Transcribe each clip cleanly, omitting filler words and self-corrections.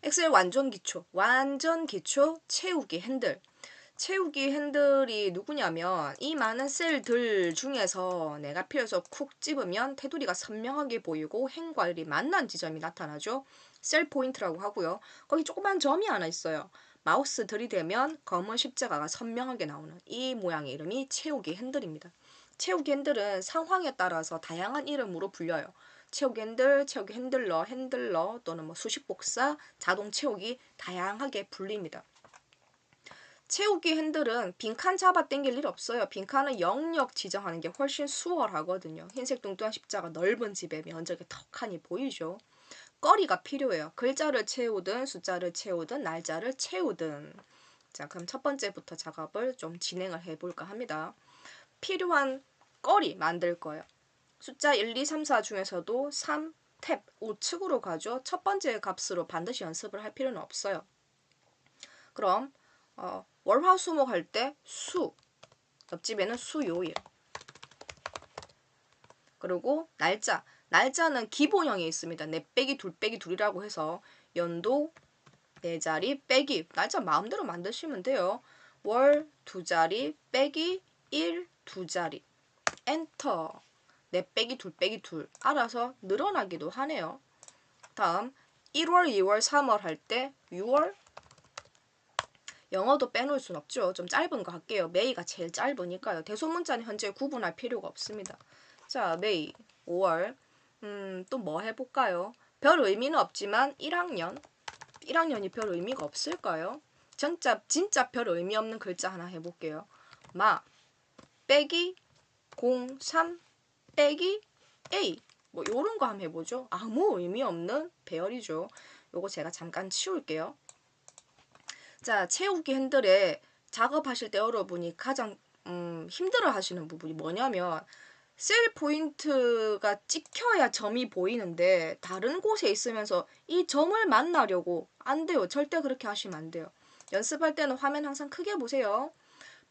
엑셀 완전 기초, 완전 기초 채우기 핸들. 채우기 핸들이 누구냐면 이 많은 셀들 중에서 내가 필요해서 쿡 집으면 테두리가 선명하게 보이고 행과 일이 만난 지점이 나타나죠. 셀 포인트라고 하고요. 거기 조그만 점이 하나 있어요. 마우스 들이대면 검은 십자가가 선명하게 나오는 이 모양의 이름이 채우기 핸들입니다. 채우기 핸들은 상황에 따라서 다양한 이름으로 불려요. 채우기 핸들, 채우기 핸들러 또는 뭐 수식 복사, 자동 채우기 다양하게 불립니다. 채우기 핸들은 빈칸 잡아 당길 일 없어요. 빈칸은 영역 지정하는 게 훨씬 수월하거든요. 흰색 뚱뚱한 십자가 넓은 집에 면적이 턱하니 보이죠. 거리가 필요해요. 글자를 채우든 숫자를 채우든 날짜를 채우든. 자, 그럼 첫 번째부터 작업을 좀 진행을 해볼까 합니다. 필요한 거리 만들 거예요. 숫자 1, 2, 3, 4 중에서도 3, 탭, 우측으로 가죠. 첫 번째 값으로 반드시 연습을 할 필요는 없어요. 그럼 월화수목 할 때 수, 옆집에는 수요일. 그리고 날짜. 날짜는 기본형이 있습니다. 4 빼기 2 빼기 2이라고 해서 연도 4자리 빼기 날짜 마음대로 만드시면 돼요. 월 2자리 빼기 1 2자리 엔터 4 빼기 2 빼기 2 알아서 늘어나기도 하네요. 다음 1월 2월 3월 할 때 6월 영어도 빼놓을 순 없죠. 좀 짧은 거 할게요. 메이가 제일 짧으니까요. 대소문자는 현재 구분할 필요가 없습니다. 자, 메이 5월 또 뭐 해볼까요? 별 의미는 없지만 1학년이 별 의미가 없을까요? 진짜 별 의미 없는 글자 하나 해볼게요. 마 빼기 03 빼기 A 뭐 요런 거 한번 해보죠. 아무 의미 없는 배열이죠. 요거 제가 잠깐 치울게요. 자, 채우기 핸들에 작업하실 때 여러분이 가장 힘들어 하시는 부분이 뭐냐면 셀 포인트가 찍혀야 점이 보이는데 다른 곳에 있으면서 이 점을 만나려고 안 돼요. 절대 그렇게 하시면 안 돼요. 연습할 때는 화면 항상 크게 보세요.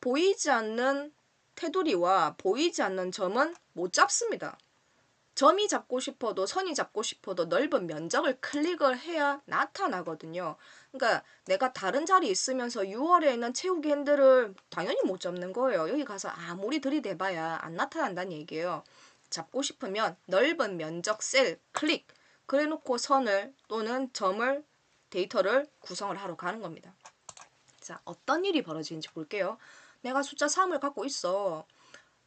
보이지 않는 테두리와 보이지 않는 점은 못 잡습니다. 점이 잡고 싶어도 선이 잡고 싶어도 넓은 면적을 클릭을 해야 나타나거든요. 그러니까 내가 다른 자리에 있으면서 6월에 있는 채우기 핸들을 당연히 못 잡는 거예요. 여기 가서 아무리 들이대봐야 안 나타난다는 얘기예요. 잡고 싶으면 넓은 면적 셀 클릭 그래놓고 선을 또는 점을 데이터를 구성을 하러 가는 겁니다. 자, 어떤 일이 벌어지는지 볼게요. 내가 숫자 3을 갖고 있어.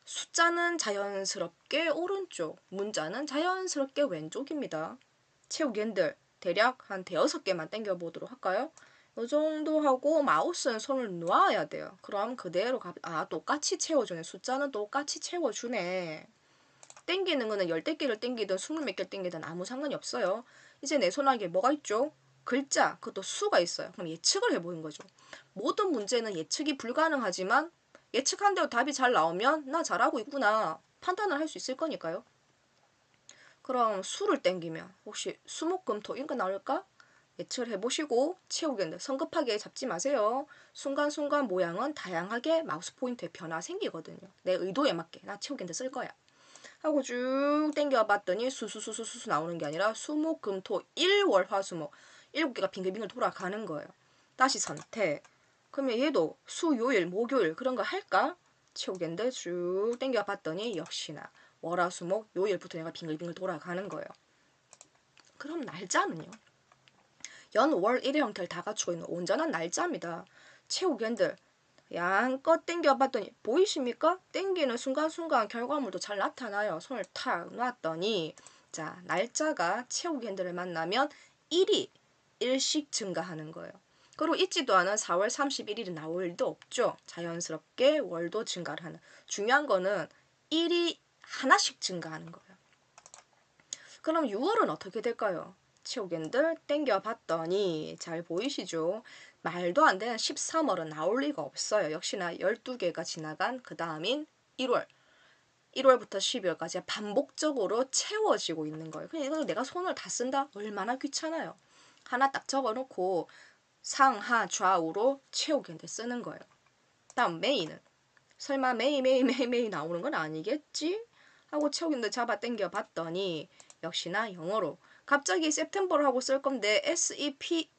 숫자는 자연스럽게 오른쪽, 문자는 자연스럽게 왼쪽입니다. 채우기 핸들 대략 한 5개만 당겨보도록 할까요? 이 정도 하고 마우스는 손을 놓아야 돼요. 그럼 그대로 똑같이 채워주네. 숫자는 똑같이 채워주네. 땡기는 거는 10개를 땡기든 20몇 개를 땡기든 아무 상관이 없어요. 이제 내 손아귀에 뭐가 있죠? 글자, 그것도 수가 있어요. 그럼 예측을 해보는 거죠. 모든 문제는 예측이 불가능하지만 예측한 대로 답이 잘 나오면 나 잘하고 있구나 판단을 할 수 있을 거니까요. 그럼 수를 땡기면 혹시 수목금토 이런 거 나올까? 예측을 해보시고 채우겠는데 성급하게 잡지 마세요. 순간순간 모양은 다양하게 마우스 포인트에 변화 생기거든요. 내 의도에 맞게 나 채우겠는데 쓸 거야. 하고 쭉 땡겨봤더니 수수수수수 나오는 게 아니라 수목금토 1월 화수목 7개가 빙글빙글 돌아가는 거예요. 다시 선택. 그러면 얘도 수요일 목요일 그런 거 할까? 채우겠는데 쭉 땡겨봤더니 역시나 월화수목 요일부터 얘가 빙글빙글 돌아가는 거예요. 그럼 날짜는요? 연, 월, 일의 형태를 다 갖추고 있는 온전한 날짜입니다. 채우기핸들 양껏 땡겨봤더니 보이십니까? 땡기는 순간순간 결과물도 잘 나타나요. 손을 탁 놨더니 자 날짜가 채우기 핸들을 만나면 1이 일씩 증가하는 거예요. 그리고 있지도 않은 4월 31일이 나올 일도 없죠. 자연스럽게 월도 증가를 하는. 중요한 거는 1이 하나씩 증가하는 거예요. 그럼 6월은 어떻게 될까요? 채우기 핸들 땡겨봤더니 잘 보이시죠? 말도 안 되는 13월은 나올 리가 없어요. 역시나 12개가 지나간 그 다음인 1월. 1월부터 12월까지 반복적으로 채워지고 있는 거예요. 그냥 이거 내가 손을 다 쓴다? 얼마나 귀찮아요. 하나 딱 적어놓고 상하 좌우로 채우기 핸들 쓰는 거예요. 다음 메이는 설마 메이 나오는 건 아니겠지? 하고 채우기 핸들 잡아 당겨 봤더니 역시나 영어로 갑자기 September를 하고 쓸 건데 SEP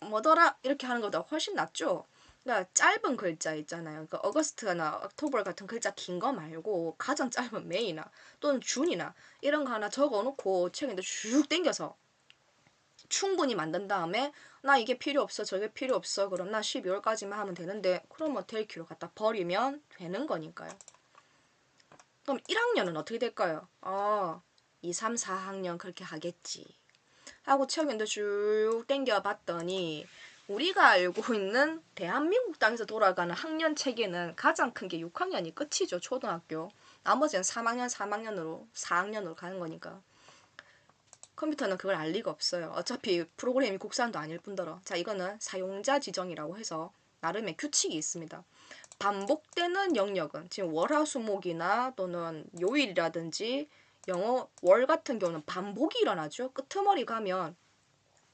뭐더라 이렇게 하는 것보다 훨씬 낫죠. 그러니까 짧은 글자 있잖아요. 그러니까 어거스트나 옥토버 같은 글자 긴 거 말고 가장 짧은 메이나 또는 준이나 이런 거 하나 적어놓고 책인데 쭉 당겨서 충분히 만든 다음에 나 이게 필요 없어 저게 필요 없어 그럼 나 12월까지만 하면 되는데 그러면 델키로 갖다 버리면 되는 거니까요. 그럼 1학년은 어떻게 될까요? 2, 3, 4학년 그렇게 하겠지 하고 책인데 쭉 당겨봤더니 우리가 알고 있는 대한민국 땅에서 돌아가는 학년 체계는 가장 큰 게 6학년이 끝이죠. 초등학교. 나머지는 3학년, 3학년으로 4학년으로 가는 거니까. 컴퓨터는 그걸 알 리가 없어요. 어차피 프로그램이 국산도 아닐 뿐더러. 자, 이거는 사용자 지정이라고 해서 나름의 규칙이 있습니다. 반복되는 영역은 지금 월화수목이나 또는 요일이라든지 영어 월 같은 경우는 반복이 일어나죠. 끄트머리 가면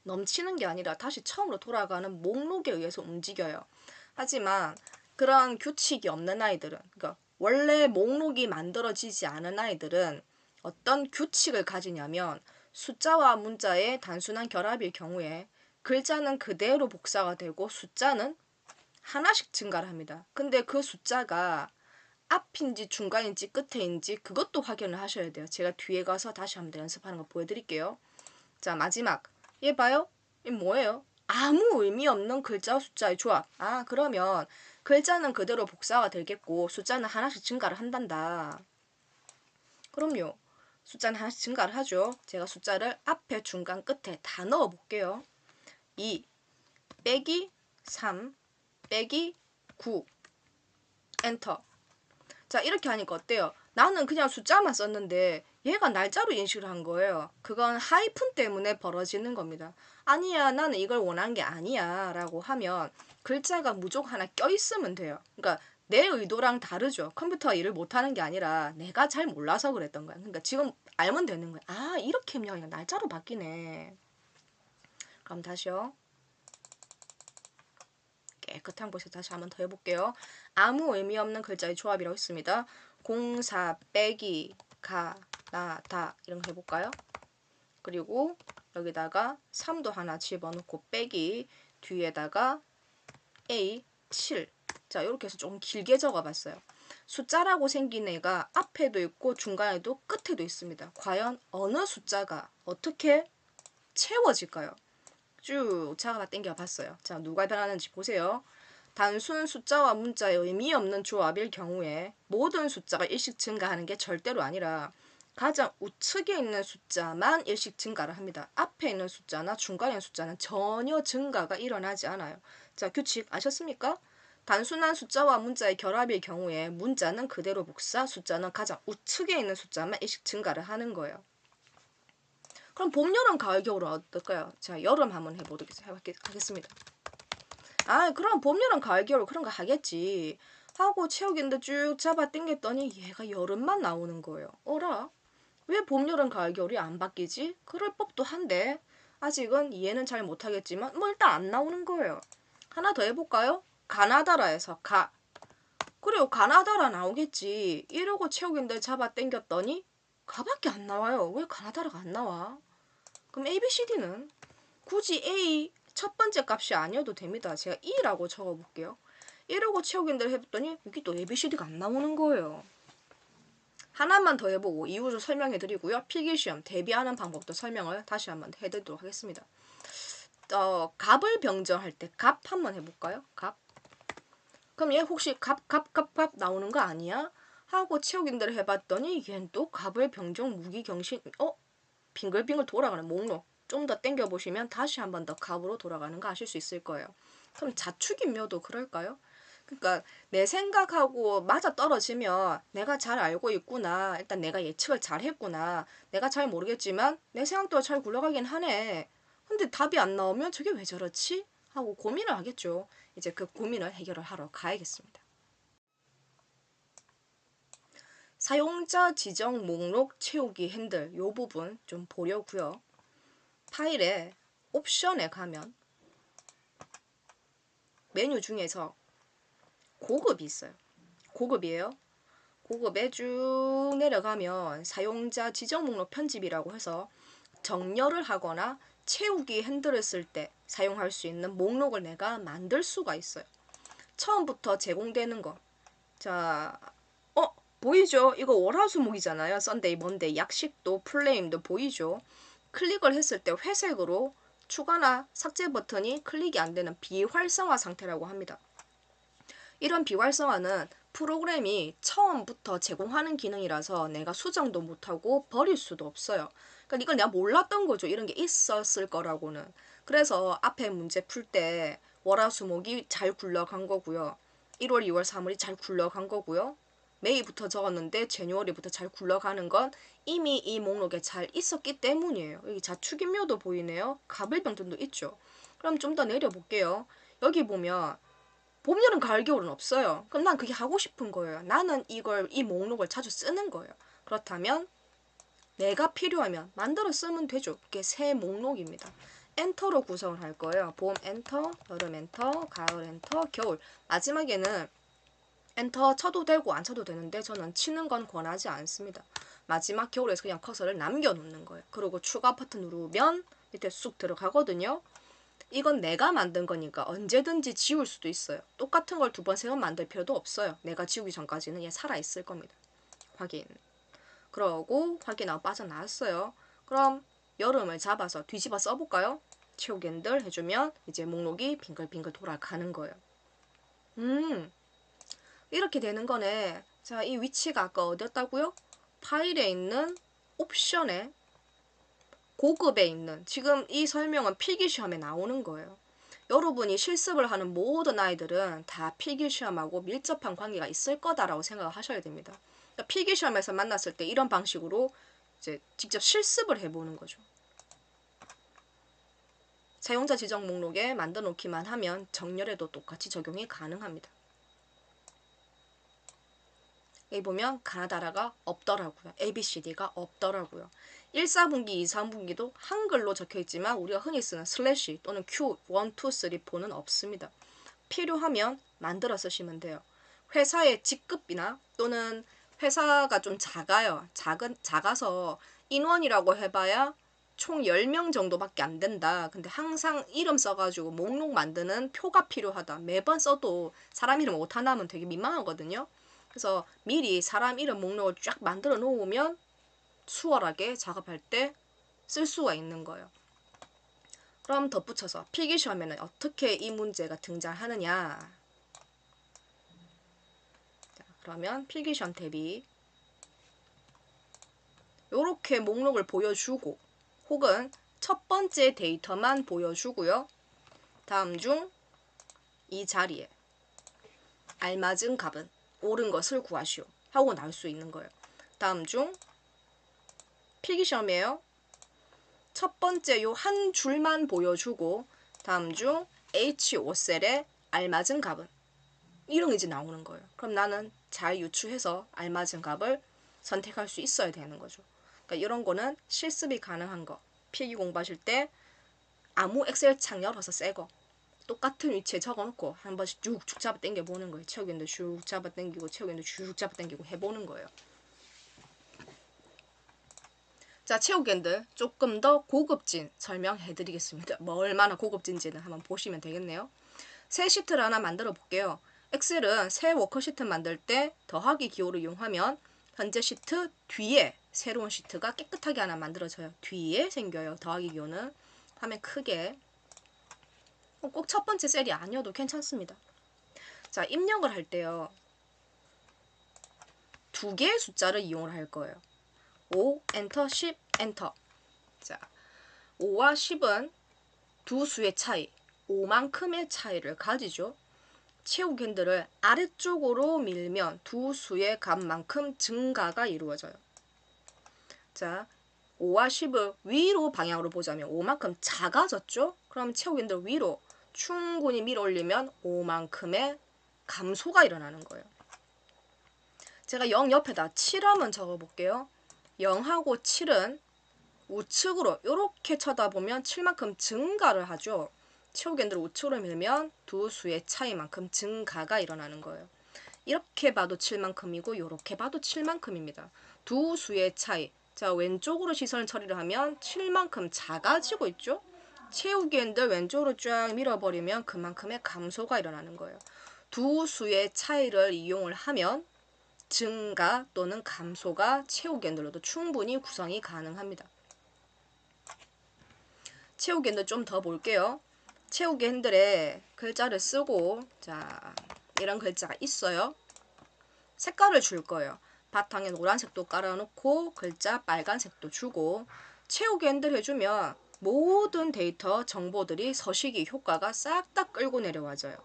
넘치는 게 아니라 다시 처음으로 돌아가는 목록에 의해서 움직여요. 하지만 그런 규칙이 없는 아이들은, 그러니까 원래 목록이 만들어지지 않은 아이들은 어떤 규칙을 가지냐면 숫자와 문자의 단순한 결합일 경우에 글자는 그대로 복사가 되고 숫자는 하나씩 증가를 합니다. 근데 그 숫자가 앞인지 중간인지 끝에인지 그것도 확인을 하셔야 돼요. 제가 뒤에 가서 다시 한번 연습하는 거 보여드릴게요. 자, 마지막. 얘 봐요? 이 뭐예요? 아무 의미 없는 글자와 숫자의 조합. 그러면 글자는 그대로 복사가 되겠고 숫자는 하나씩 증가를 한단다. 그럼요. 숫자는 하나씩 증가를 하죠. 제가 숫자를 앞에, 중간, 끝에 다 넣어 볼게요. 2 빼기 3 빼기 9 엔터. 자, 이렇게 하니까 어때요? 나는 그냥 숫자만 썼는데 얘가 날짜로 인식을 한 거예요. 그건 하이픈 때문에 벌어지는 겁니다. 아니야, 나는 이걸 원한 게 아니야 라고 하면 글자가 무조건 하나 껴있으면 돼요. 그러니까 내 의도랑 다르죠. 컴퓨터가 일을 못하는 게 아니라 내가 잘 몰라서 그랬던 거야. 그러니까 지금 알면 되는 거야. 이렇게 하면 날짜로 바뀌네. 그럼 다시요. 깨끗한 곳에 다시 한번 더 해볼게요. 아무 의미 없는 글자의 조합이라고 했습니다. 공사, 빼기, 가, 나, 다 이런 거 해볼까요? 그리고 여기다가 3도 하나 집어넣고 빼기 뒤에다가 A, 7. 자, 이렇게 해서 좀 길게 적어봤어요. 숫자라고 생긴 애가 앞에도 있고 중간에도 끝에도 있습니다. 과연 어느 숫자가 어떻게 채워질까요? 쭉 잡아 당겨 봤어요. 자, 누가 변하는지 보세요. 단순 숫자와 문자의 의미 없는 조합일 경우에 모든 숫자가 일씩 증가하는 게 절대로 아니라 가장 우측에 있는 숫자만 일씩 증가를 합니다. 앞에 있는 숫자나 중간에 있는 숫자는 전혀 증가가 일어나지 않아요. 자, 규칙 아셨습니까? 단순한 숫자와 문자의 결합일 경우에 문자는 그대로 복사, 숫자는 가장 우측에 있는 숫자만 일씩 증가를 하는 거예요. 그럼 봄, 여름, 가을, 겨울은 어떨까요? 자, 여름 한번 하겠습니다. 그럼 봄, 여름, 가을, 겨울 그런 거 하겠지. 하고 채우기인데 쭉 잡아 당겼더니 얘가 여름만 나오는 거예요. 어라? 왜 봄, 여름, 가을, 겨울이 안 바뀌지? 그럴 법도 한데 아직은 이해는 잘 못하겠지만 일단 안 나오는 거예요. 하나 더 해볼까요? 가나다라에서 가. 그래요. 가나다라 나오겠지. 이러고 채우기인데 잡아 당겼더니 가밖에 안 나와요. 왜 가나다라가 안 나와? 그럼 ABCD는 굳이 A 첫 번째 값이 아니어도 됩니다. 제가 2라고 적어볼게요. 이러고 채우기를 해봤더니 여기 또 ABCD가 안 나오는 거예요. 하나만 더 해보고 이유를 설명해 드리고요. 필기시험 대비하는 방법도 설명을 다시 한번 해드리도록 하겠습니다. 값을 병정할 때 값 한번 해볼까요? 값. 그럼 얘 혹시 값 나오는 거 아니야? 하고 채우기를 해봤더니 얘는 또 값을 병정 무기경신 빙글빙글 돌아가는 목록. 좀 더 당겨보시면 다시 한 번 더 값으로 돌아가는 거 아실 수 있을 거예요. 그럼 자축인묘도 그럴까요? 그러니까 내 생각하고 맞아 떨어지면 내가 잘 알고 있구나. 일단 내가 예측을 잘 했구나. 내가 잘 모르겠지만 내 생각도 잘 굴러가긴 하네. 근데 답이 안 나오면 저게 왜 저렇지? 하고 고민을 하겠죠. 이제 그 고민을 해결을 하러 가야겠습니다. 사용자 지정 목록 채우기 핸들 이 부분 좀 보려고요. 파일에 옵션에 가면 메뉴 중에서 고급이 있어요. 고급이에요. 고급에 쭉 내려가면 사용자 지정 목록 편집이라고 해서 정렬을 하거나 채우기 핸들을 쓸 때 사용할 수 있는 목록을 내가 만들 수가 있어요. 처음부터 제공되는 거. 자, 보이죠? 이거 월화수목이잖아요. 썬데이, 먼데이, 약식도, 플레임도 보이죠? 클릭을 했을 때 회색으로 추가나 삭제 버튼이 클릭이 안 되는 비활성화 상태라고 합니다. 이런 비활성화는 프로그램이 처음부터 제공하는 기능이라서 내가 수정도 못하고 버릴 수도 없어요. 그러니까 이걸 내가 몰랐던 거죠. 이런 게 있었을 거라고는. 그래서 앞에 문제 풀 때 월화수목이 잘 굴러간 거고요. 1월, 2월, 3월이 잘 굴러간 거고요. 메이부터 적었는데 제뉴얼리부터 잘 굴러가는 건 이미 이 목록에 잘 있었기 때문이에요. 여기 자축인묘도 보이네요. 가불병등도 있죠. 그럼 좀 더 내려볼게요. 여기 보면 봄, 여름, 가을, 겨울은 없어요. 그럼 난 그게 하고 싶은 거예요. 나는 이 목록을 자주 쓰는 거예요. 그렇다면 내가 필요하면 만들어 쓰면 되죠. 이게 새 목록입니다. 엔터로 구성을 할 거예요. 봄 엔터, 여름 엔터, 가을 엔터, 겨울. 마지막에는 엔터 쳐도 되고 안 쳐도 되는데 저는 치는 건 권하지 않습니다. 마지막 겨울에서 그냥 커서를 남겨놓는 거예요. 그리고 추가 버튼 누르면 밑에 쑥 들어가거든요. 이건 내가 만든 거니까 언제든지 지울 수도 있어요. 똑같은 걸 두 번, 세 번 만들 필요도 없어요. 내가 지우기 전까지는 얘 살아있을 겁니다. 확인. 그러고 확인하고 빠져나왔어요. 그럼 여름을 잡아서 뒤집어 써볼까요? 채우기 핸들 해주면 이제 목록이 빙글빙글 돌아가는 거예요. 이렇게 되는 거네. 자, 이 위치가 아까 어디였다고요? 파일에 있는 옵션에 고급에 있는 지금 이 설명은 필기시험에 나오는 거예요. 여러분이 실습을 하는 모든 아이들은 다 필기시험하고 밀접한 관계가 있을 거다라고 생각을 하셔야 됩니다. 그러니까 필기시험에서 만났을 때 이런 방식으로 이제 직접 실습을 해보는 거죠. 사용자 지정 목록에 만들어 놓기만 하면 정렬에도 똑같이 적용이 가능합니다. 여기 보면 가나다라가 없더라고요. ABCD가 없더라고요. 1, 4분기, 2, 3분기도 한글로 적혀있지만 우리가 흔히 쓰는 슬래시 또는 Q, 1, 2, 3, 4는 없습니다. 필요하면 만들어 쓰시면 돼요. 회사의 직급이나 또는 회사가 좀 작아요. 작아서 인원이라고 해봐야 총 10명 정도밖에 안 된다. 근데 항상 이름 써가지고 목록 만드는 표가 필요하다. 매번 써도 사람 이름 오타 나면 되게 민망하거든요. 그래서 미리 사람 이름 목록을 쫙 만들어 놓으면 수월하게 작업할 때 쓸 수가 있는 거예요. 그럼 덧붙여서 필기시험에는 어떻게 이 문제가 등장하느냐. 자, 그러면 필기시험 대비 이렇게 목록을 보여주고 혹은 첫 번째 데이터만 보여주고요. 다음 중 이 자리에 알맞은 값은 옳은 것을 구하시오 하고 나올 수 있는 거예요. 다음 중 필기시험이에요. 첫 번째 요 한 줄만 보여주고 다음 중 H5셀에 알맞은 값은 이런 게 이제 나오는 거예요. 그럼 나는 잘 유추해서 알맞은 값을 선택할 수 있어야 되는 거죠. 그러니까 이런 거는 실습이 가능한 거. 필기 공부하실 때 아무 엑셀 창 열어서 새 거. 똑같은 위치에 적어놓고 한 번씩 쭉쭉 잡아 당겨 보는 거예요. 채우기도 쭉 잡아 당기고 채우기도 쭉 잡아 당기고 해보는 거예요. 자, 채우기들 조금 더 고급진 설명해 드리겠습니다. 뭐 얼마나 고급진지는 한번 보시면 되겠네요. 새 시트를 하나 만들어 볼게요. 엑셀은 새 워크시트 만들 때 더하기 기호를 이용하면 현재 시트 뒤에 새로운 시트가 깨끗하게 하나 만들어져요. 뒤에 생겨요. 더하기 기호는. 화면 크게. 꼭 첫 번째 셀이 아니어도 괜찮습니다. 자, 입력을 할 때요. 두 개의 숫자를 이용을 할 거예요. 5, 엔터, 10, 엔터. 자, 5와 10은 두 수의 차이, 5만큼의 차이를 가지죠. 채우기 핸들을 아래쪽으로 밀면 두 수의 값만큼 증가가 이루어져요. 자, 5와 10을 위로 방향으로 보자면 5만큼 작아졌죠? 그럼 채우기 핸들 위로 충분히 밀어 올리면 5만큼의 감소가 일어나는 거예요. 제가 0 옆에다 7 한번 적어볼게요. 0하고 7은 우측으로 이렇게 쳐다보면 7만큼 증가를 하죠. 채우기 핸들을 우측으로 밀면 두 수의 차이만큼 증가가 일어나는 거예요. 이렇게 봐도 7만큼이고 이렇게 봐도 7만큼입니다. 두 수의 차이. 자, 왼쪽으로 시선 처리를 하면 7만큼 작아지고 있죠. 채우기 핸들 왼쪽으로 쫙 밀어버리면 그만큼의 감소가 일어나는 거예요. 두 수의 차이를 이용을 하면 증가 또는 감소가 채우기 핸들로도 충분히 구성이 가능합니다. 채우기 핸들 좀 더 볼게요. 채우기 핸들에 글자를 쓰고 자 이런 글자가 있어요. 색깔을 줄 거예요. 바탕에 노란색도 깔아놓고 글자 빨간색도 주고 채우기 핸들 해주면 모든 데이터 정보들이 서식이 효과가 싹 다 끌고 내려와져요.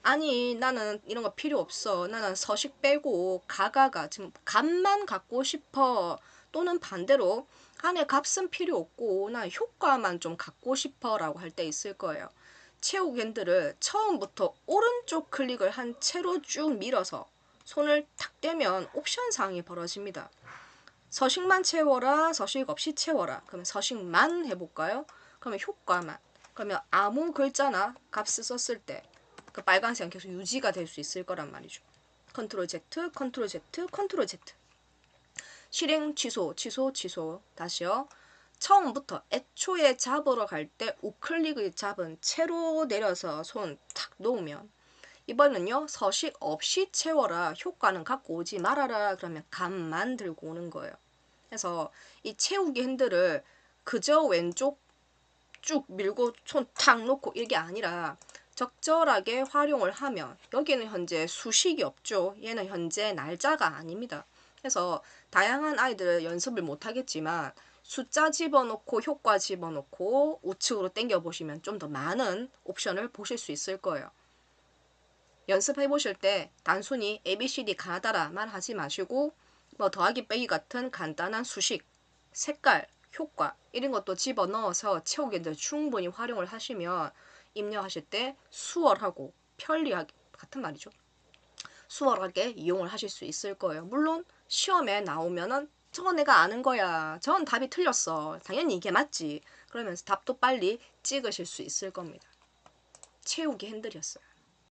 아니 나는 이런 거 필요 없어. 나는 서식 빼고 가가가 지금 값만 갖고 싶어. 또는 반대로 안에 값은 필요 없고 나 효과만 좀 갖고 싶어 라고 할 때 있을 거예요. 채우기 핸들을 처음부터 오른쪽 클릭을 한 채로 쭉 밀어서 손을 탁 떼면 옵션 사항이 벌어집니다. 서식만 채워라, 서식 없이 채워라. 그러면 서식만 해볼까요? 그러면 효과만. 그러면 아무 글자나 값을 썼을 때 그 빨간색은 계속 유지가 될 수 있을 거란 말이죠. 컨트롤 Z, 컨트롤 Z, 컨트롤 Z. 실행 취소, 취소, 취소. 다시요. 처음부터 애초에 잡으러 갈 때 우클릭을 잡은 채로 내려서 손 탁 놓으면 이번엔요 서식 없이 채워라 효과는 갖고 오지 말아라 그러면 값만 들고 오는 거예요. 그래서 이 채우기 핸들을 그저 왼쪽 쭉 밀고 손 탁 놓고 이게 아니라 적절하게 활용을 하면 여기는 현재 수식이 없죠. 얘는 현재 날짜가 아닙니다. 그래서 다양한 아이들 연습을 못하겠지만 숫자 집어넣고 효과 집어넣고 우측으로 당겨 보시면 좀 더 많은 옵션을 보실 수 있을 거예요. 연습해 보실 때 단순히 ABCD 가나다라만 하지 마시고 뭐 더하기 빼기 같은 간단한 수식, 색깔, 효과 이런 것도 집어넣어서 채우기 핸들 충분히 활용을 하시면 입력하실 때 수월하고 편리하게 같은 말이죠. 수월하게 이용을 하실 수 있을 거예요. 물론 시험에 나오면은 저거 내가 아는 거야. 저건 답이 틀렸어. 당연히 이게 맞지. 그러면서 답도 빨리 찍으실 수 있을 겁니다. 채우기 핸들이었어요.